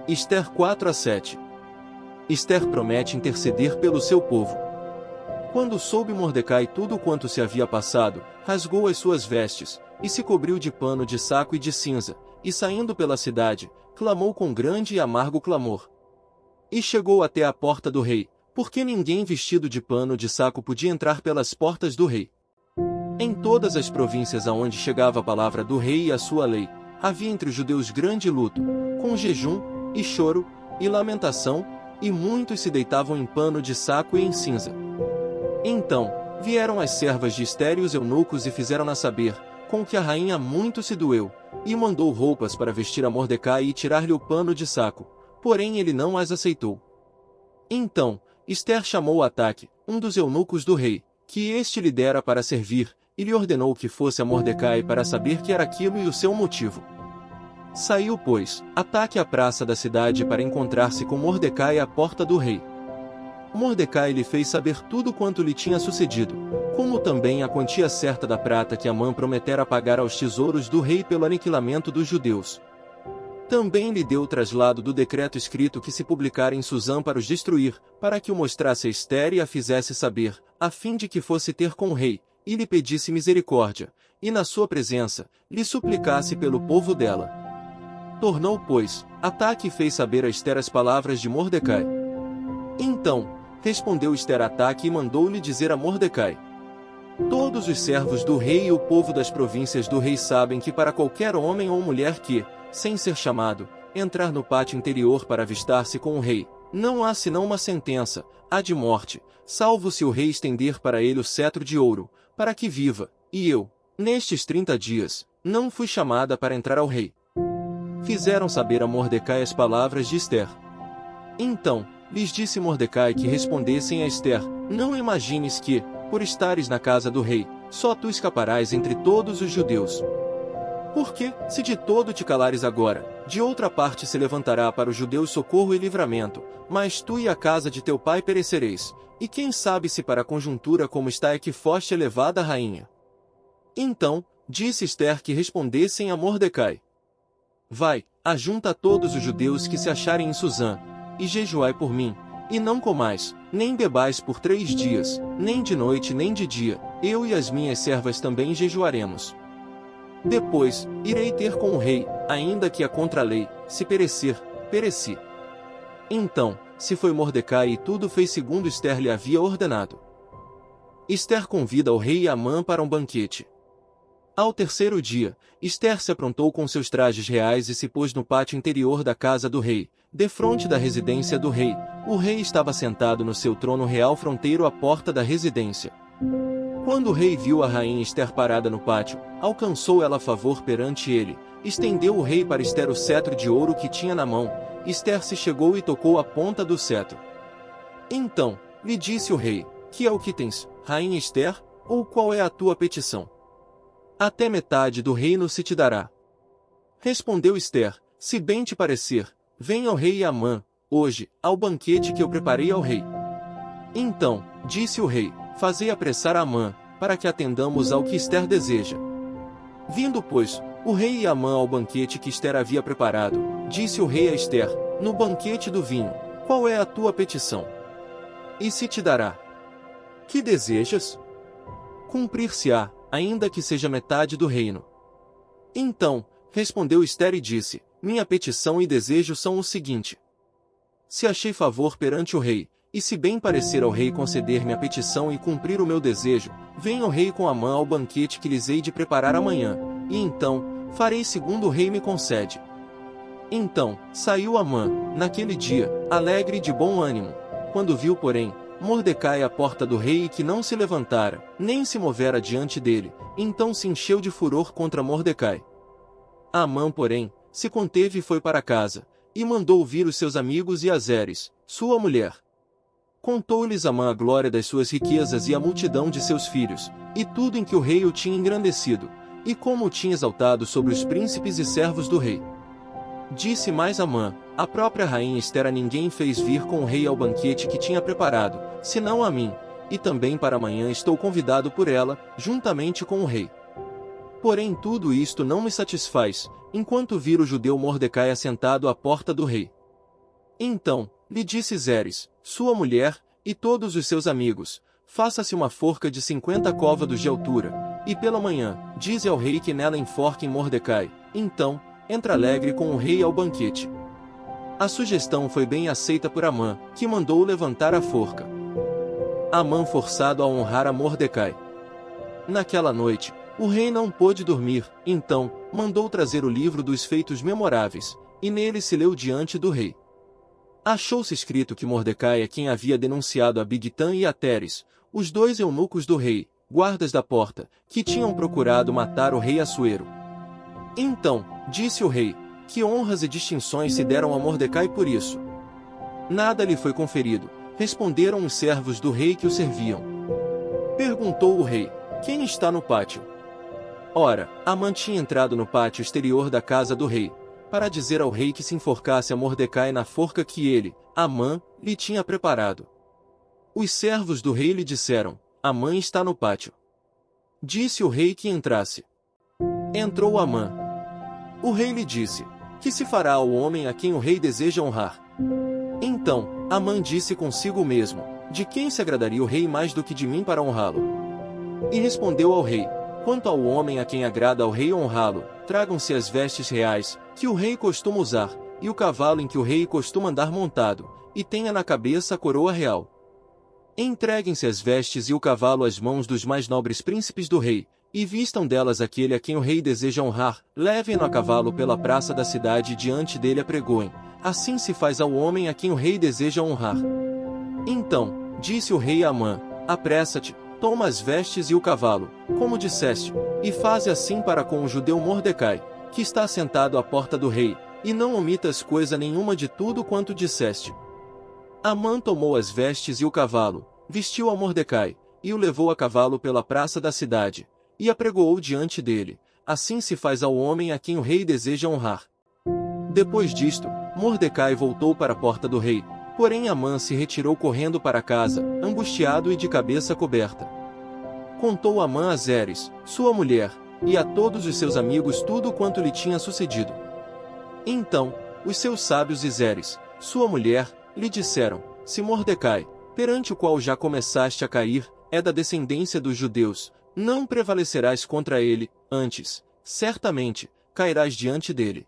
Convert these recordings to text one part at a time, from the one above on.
Ester 4-7. Ester promete interceder pelo seu povo. Quando soube Mordecai tudo quanto se havia passado, rasgou as suas vestes, e se cobriu de pano de saco e de cinza, e saindo pela cidade, clamou com grande e amargo clamor. E chegou até a porta do rei, porque ninguém vestido de pano de saco podia entrar pelas portas do rei. Em todas as províncias aonde chegava a palavra do rei e a sua lei, havia entre os judeus grande luto, com jejum, e choro, e lamentação, e muitos se deitavam em pano de saco e em cinza. Então, vieram as servas de Ester e os eunucos e fizeram-na saber, com que a rainha muito se doeu, e mandou roupas para vestir a Mordecai e tirar-lhe o pano de saco, porém ele não as aceitou. Então, Ester chamou Ataque, um dos eunucos do rei, que este lhe dera para servir, e lhe ordenou que fosse a Mordecai para saber que era aquilo e o seu motivo. Saiu, pois, Ataque à praça da cidade para encontrar-se com Mordecai à porta do rei. Mordecai lhe fez saber tudo quanto lhe tinha sucedido, como também a quantia certa da prata que Amã prometera pagar aos tesouros do rei pelo aniquilamento dos judeus. Também lhe deu o traslado do decreto escrito que se publicara em Susã para os destruir, para que o mostrasse a Ester e a fizesse saber, a fim de que fosse ter com o rei, e lhe pedisse misericórdia, e na sua presença, lhe suplicasse pelo povo dela. Tornou, pois, Ataque e fez saber a Ester as palavras de Mordecai. Então, respondeu Ester a Ataque e mandou-lhe dizer a Mordecai: todos os servos do rei e o povo das províncias do rei sabem que para qualquer homem ou mulher que, sem ser chamado, entrar no pátio interior para avistar-se com o rei, não há senão uma sentença, a de morte, salvo se o rei estender para ele o cetro de ouro, para que viva, e eu, nestes 30 dias, não fui chamada para entrar ao rei. Fizeram saber a Mordecai as palavras de Ester. Então, lhes disse Mordecai que respondessem a Ester: não imagines que, por estares na casa do rei, só tu escaparás entre todos os judeus. Porque, se de todo te calares agora, de outra parte se levantará para os judeus socorro e livramento, mas tu e a casa de teu pai perecereis, e quem sabe se para a conjuntura como está é que foste elevada a rainha. Então, disse Ester que respondessem a Mordecai: vai, ajunta todos os judeus que se acharem em Susã, e jejuai por mim, e não comais, nem bebais por 3 dias, nem de noite nem de dia, eu e as minhas servas também jejuaremos. Depois, irei ter com o rei, ainda que a contra-lei, se perecer, pereci. Então, se foi Mordecai e tudo fez segundo Ester lhe havia ordenado. Ester convida o rei e Amã para um banquete. Ao terceiro dia, Ester se aprontou com seus trajes reais e se pôs no pátio interior da casa do rei, defronte da residência do rei. O rei estava sentado no seu trono real fronteiro à porta da residência. Quando o rei viu a rainha Ester parada no pátio, alcançou ela favor perante ele, estendeu o rei para Ester o cetro de ouro que tinha na mão. Ester se chegou e tocou a ponta do cetro. Então, lhe disse o rei: que é o que tens, rainha Ester, ou qual é a tua petição? Até metade do reino se te dará. Respondeu Ester: se bem te parecer, venha ao rei Amã, hoje, ao banquete que eu preparei ao rei. Então, disse o rei: fazei apressar Amã, para que atendamos ao que Ester deseja. Vindo, pois, o rei e Amã ao banquete que Ester havia preparado, disse o rei a Ester: no banquete do vinho, qual é a tua petição? E se te dará? Que desejas? Cumprir-se-á, ainda que seja metade do reino. Então, respondeu Ester e disse: minha petição e desejo são o seguinte: se achei favor perante o rei, e se bem parecer ao rei conceder-me a petição e cumprir o meu desejo, venha o rei com Amã ao banquete que lhes hei de preparar amanhã, e então, farei segundo o rei me concede. Então, saiu Amã, naquele dia, alegre e de bom ânimo. Quando viu, porém, Mordecai à porta do rei e que não se levantara, nem se movera diante dele, então se encheu de furor contra Mordecai. Amã, porém, se conteve e foi para casa, e mandou vir os seus amigos e a Zeres, sua mulher. Contou-lhes Amã a glória das suas riquezas e a multidão de seus filhos, e tudo em que o rei o tinha engrandecido, e como o tinha exaltado sobre os príncipes e servos do rei. Disse mais Amã: a própria rainha Ester a ninguém fez vir com o rei ao banquete que tinha preparado, senão a mim, e também para amanhã estou convidado por ela, juntamente com o rei. Porém tudo isto não me satisfaz, enquanto vira o judeu Mordecai assentado à porta do rei. Então, lhe disse Zeres, sua mulher, e todos os seus amigos, faça-se uma forca de 50 côvados de altura, e pela manhã, dize ao rei que nela enforquem Mordecai. Então, entra alegre com o rei ao banquete. A sugestão foi bem aceita por Amã, que mandou levantar a forca. Amã forçado a honrar a Mordecai. Naquela noite, o rei não pôde dormir, então, mandou trazer o livro dos feitos memoráveis, e nele se leu diante do rei. Achou-se escrito que Mordecai é quem havia denunciado a Bigtã e a Teres, os dois eunucos do rei, guardas da porta, que tinham procurado matar o rei Assuero. Então, disse o rei, que honras e distinções se deram a Mordecai por isso. Nada lhe foi conferido, responderam os servos do rei que o serviam. Perguntou o rei, quem está no pátio? Ora, Amã tinha entrado no pátio exterior da casa do rei, para dizer ao rei que se enforcasse a Mordecai na forca que ele, Amã, lhe tinha preparado. Os servos do rei lhe disseram, Amã está no pátio. Disse o rei que entrasse. Entrou Amã. O rei lhe disse, que se fará ao homem a quem o rei deseja honrar? Então, Amã disse consigo mesmo, de quem se agradaria o rei mais do que de mim para honrá-lo? E respondeu ao rei, quanto ao homem a quem agrada ao rei honrá-lo, tragam-se as vestes reais, que o rei costuma usar, e o cavalo em que o rei costuma andar montado, e tenha na cabeça a coroa real. Entreguem-se as vestes e o cavalo às mãos dos mais nobres príncipes do rei, e vistam delas aquele a quem o rei deseja honrar, levem-no a cavalo pela praça da cidade e diante dele apregoem. Assim se faz ao homem a quem o rei deseja honrar. Então, disse o rei a Amã, apressa-te, toma as vestes e o cavalo, como disseste, e faze assim para com o judeu Mordecai, que está sentado à porta do rei, e não omitas coisa nenhuma de tudo quanto disseste. Amã tomou as vestes e o cavalo, vestiu a Mordecai, e o levou a cavalo pela praça da cidade, e apregoou diante dele. Assim se faz ao homem a quem o rei deseja honrar. Depois disto, Mordecai voltou para a porta do rei, porém Amã se retirou correndo para casa, angustiado e de cabeça coberta. Contou Amã a Zeres, sua mulher, e a todos os seus amigos tudo quanto lhe tinha sucedido. Então, os seus sábios e Zeres, sua mulher, lhe disseram, se Mordecai, perante o qual já começaste a cair, é da descendência dos judeus, não prevalecerás contra ele, antes, certamente, cairás diante dele.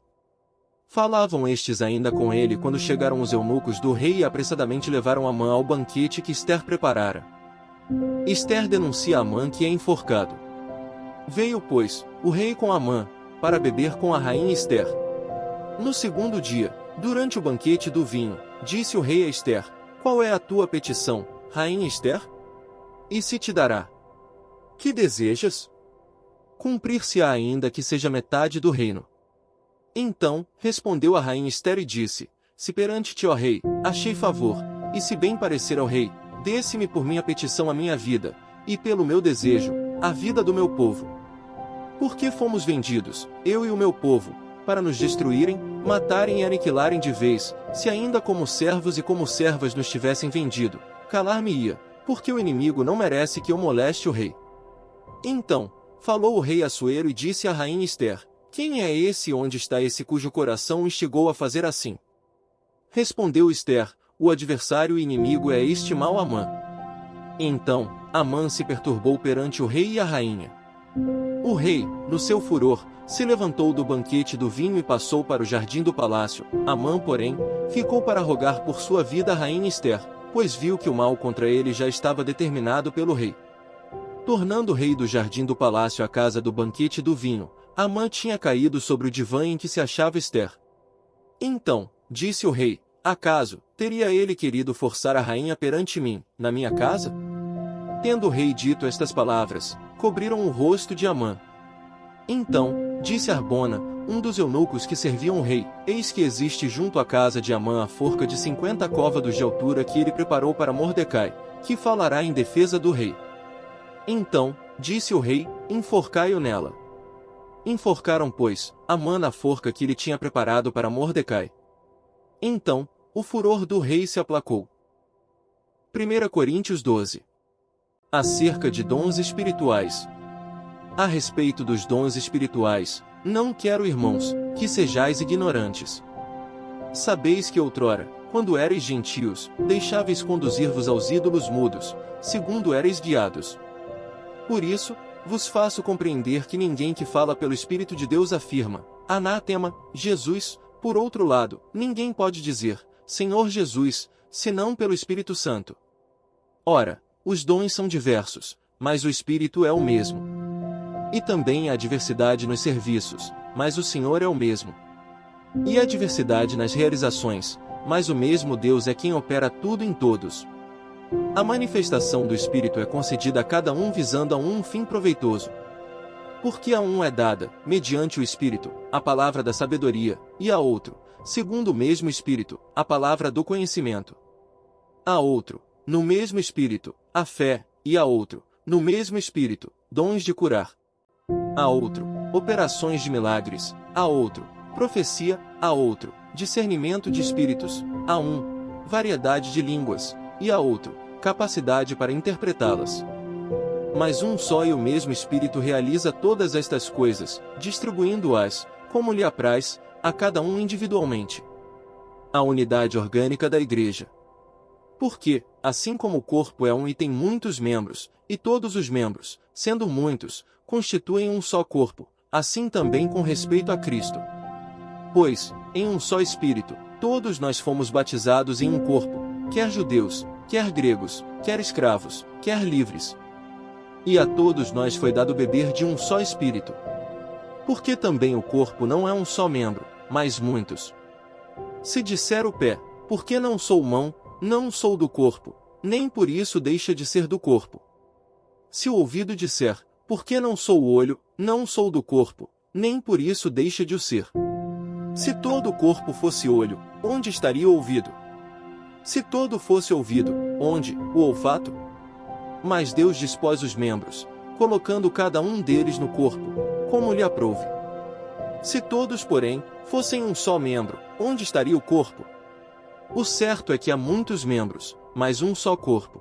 Falavam estes ainda com ele quando chegaram os eunucos do rei e apressadamente levaram Amã ao banquete que Ester preparara. Ester denuncia a Amã que é enforcado. Veio, pois, o rei com Amã, para beber com a rainha Ester. No segundo dia, durante o banquete do vinho, disse o rei a Ester, qual é a tua petição, rainha Ester? E se te dará? Que desejas? Cumprir-se-á ainda que seja metade do reino. Então, respondeu a rainha Ester e disse, se perante ti, ó rei, achei favor, e se bem parecer ao rei, desse-me por minha petição a minha vida, e pelo meu desejo, a vida do meu povo. Porque fomos vendidos, eu e o meu povo, para nos destruírem, matarem e aniquilarem de vez, se ainda como servos e como servas nos tivessem vendido, calar-me-ia, porque o inimigo não merece que eu moleste o rei. Então, falou o rei Assuero e disse à rainha Ester, quem é esse e onde está esse cujo coração o instigou a fazer assim? Respondeu Ester, o adversário e inimigo é este mau Amã. Então, Amã se perturbou perante o rei e a rainha. O rei, no seu furor, se levantou do banquete do vinho e passou para o jardim do palácio. Amã, porém, ficou para rogar por sua vida a rainha Ester, pois viu que o mal contra ele já estava determinado pelo rei. Tornando o rei do jardim do palácio à casa do banquete do vinho, Amã tinha caído sobre o divã em que se achava Ester. Então, disse o rei, acaso, teria ele querido forçar a rainha perante mim, na minha casa? Tendo o rei dito estas palavras, cobriram o rosto de Amã. Então, disse Arbona, um dos eunucos que serviam o rei, eis que existe junto à casa de Amã a forca de 50 côvados de altura que ele preparou para Mordecai, que falará em defesa do rei. Então, disse o rei, enforcai-o nela. Enforcaram, pois, Amã na forca que ele tinha preparado para Mordecai. Então, o furor do rei se aplacou. 1 Coríntios 12. Acerca de dons espirituais. A respeito dos dons espirituais, não quero, irmãos, que sejais ignorantes. Sabeis que outrora, quando éreis gentios, deixáveis conduzir-vos aos ídolos mudos, segundo éreis guiados. Por isso, vos faço compreender que ninguém que fala pelo Espírito de Deus afirma, anátema, Jesus. Por outro lado, ninguém pode dizer, Senhor Jesus, senão pelo Espírito Santo. Ora, os dons são diversos, mas o Espírito é o mesmo. E também há diversidade nos serviços, mas o Senhor é o mesmo. E há diversidade nas realizações, mas o mesmo Deus é quem opera tudo em todos. A manifestação do Espírito é concedida a cada um visando a um fim proveitoso. Porque a um é dada, mediante o Espírito, a palavra da sabedoria, e a outro, segundo o mesmo Espírito, a palavra do conhecimento. A outro, no mesmo Espírito, a fé, e a outro, no mesmo Espírito, dons de curar. A outro, operações de milagres, a outro, profecia, a outro, discernimento de espíritos, a um, variedade de línguas, e a outro, capacidade para interpretá-las. Mas um só e o mesmo Espírito realiza todas estas coisas, distribuindo-as, como lhe apraz, a cada um individualmente. A unidade orgânica da Igreja. Porque, assim como o corpo é um e tem muitos membros, e todos os membros, sendo muitos, constituem um só corpo, assim também com respeito a Cristo. Pois, em um só Espírito, todos nós fomos batizados em um corpo, quer judeus, quer gregos, quer escravos, quer livres. E a todos nós foi dado beber de um só Espírito. Porque também o corpo não é um só membro, mas muitos. Se disser o pé, porque não sou mão, não sou do corpo, nem por isso deixa de ser do corpo. Se o ouvido disser, porque não sou o olho, não sou do corpo, nem por isso deixa de o ser. Se todo o corpo fosse olho, onde estaria o ouvido? Se todo fosse ouvido, onde, o olfato? Mas Deus dispôs os membros, colocando cada um deles no corpo, como lhe aprouve. Se todos, porém, fossem um só membro, onde estaria o corpo? O certo é que há muitos membros, mas um só corpo.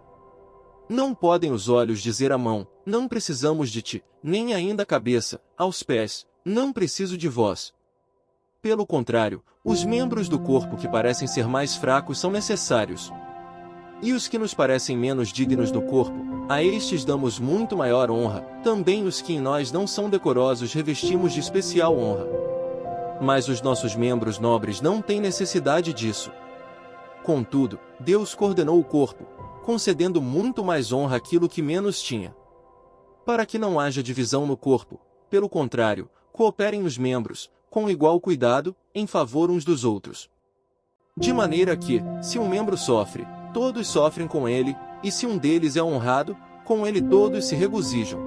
Não podem os olhos dizer à mão, não precisamos de ti, nem ainda a cabeça, aos pés, não preciso de vós. Pelo contrário, os membros do corpo que parecem ser mais fracos são necessários. E os que nos parecem menos dignos do corpo, a estes damos muito maior honra, também os que em nós não são decorosos revestimos de especial honra. Mas os nossos membros nobres não têm necessidade disso. Contudo, Deus coordenou o corpo, concedendo muito mais honra àquilo que menos tinha. Para que não haja divisão no corpo, pelo contrário, cooperem os membros, com igual cuidado, em favor uns dos outros. De maneira que, se um membro sofre, todos sofrem com ele, e se um deles é honrado, com ele todos se regozijam.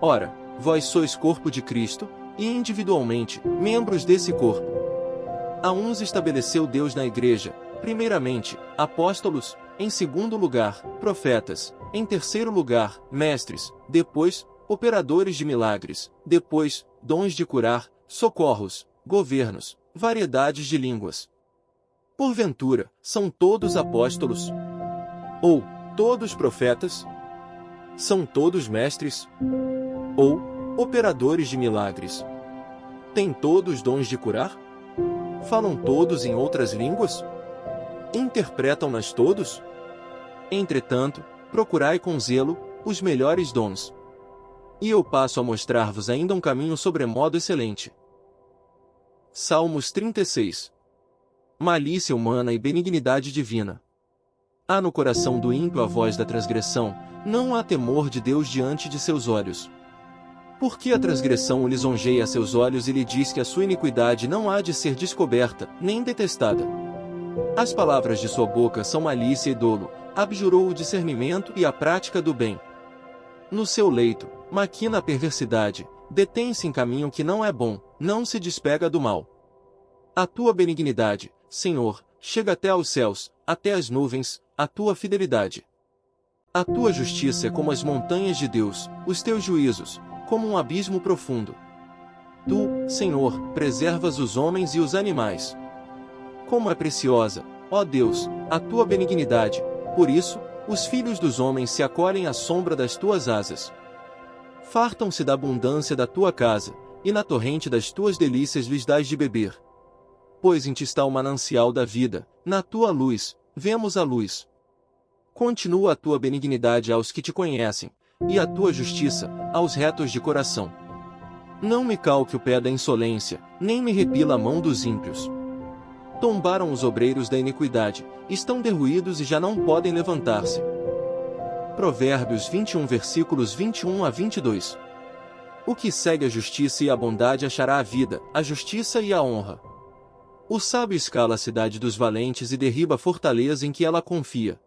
Ora, vós sois corpo de Cristo, e individualmente, membros desse corpo. A uns estabeleceu Deus na Igreja, primeiramente, apóstolos, em segundo lugar, profetas, em terceiro lugar, mestres, depois, operadores de milagres, depois, dons de curar, socorros, governos, variedades de línguas. Porventura, são todos apóstolos? Ou, todos profetas? São todos mestres? Ou, operadores de milagres? Têm todos dons de curar? Falam todos em outras línguas? Interpretam-nas todos? Entretanto, procurai com zelo os melhores dons. E eu passo a mostrar-vos ainda um caminho sobremodo excelente. Salmos 36. Malícia humana e benignidade divina. Há no coração do ímpio a voz da transgressão, não há temor de Deus diante de seus olhos. Porque a transgressão o lisonjeia a seus olhos e lhe diz que a sua iniquidade não há de ser descoberta, nem detestada. As palavras de sua boca são malícia e dolo, abjurou o discernimento e a prática do bem. No seu leito, maquina a perversidade, detém-se em caminho que não é bom, não se despega do mal. A tua benignidade, Senhor, chega até aos céus, até as nuvens, a tua fidelidade. A tua justiça é como as montanhas de Deus, os teus juízos, como um abismo profundo. Tu, Senhor, preservas os homens e os animais. Como é preciosa, ó Deus, a tua benignidade, por isso, os filhos dos homens se acolhem à sombra das tuas asas. Fartam-se da abundância da tua casa, e na torrente das tuas delícias lhes dás de beber. Pois em ti está o manancial da vida, na tua luz, vemos a luz. Continua a tua benignidade aos que te conhecem, e a tua justiça, aos retos de coração. Não me calque o pé da insolência, nem me repila a mão dos ímpios. Tombaram os obreiros da iniquidade, estão derruídos e já não podem levantar-se. Provérbios 21 versículos 21 a 22. O que segue a justiça e a bondade achará a vida, a justiça e a honra. O sábio escala a cidade dos valentes e derriba a fortaleza em que ela confia.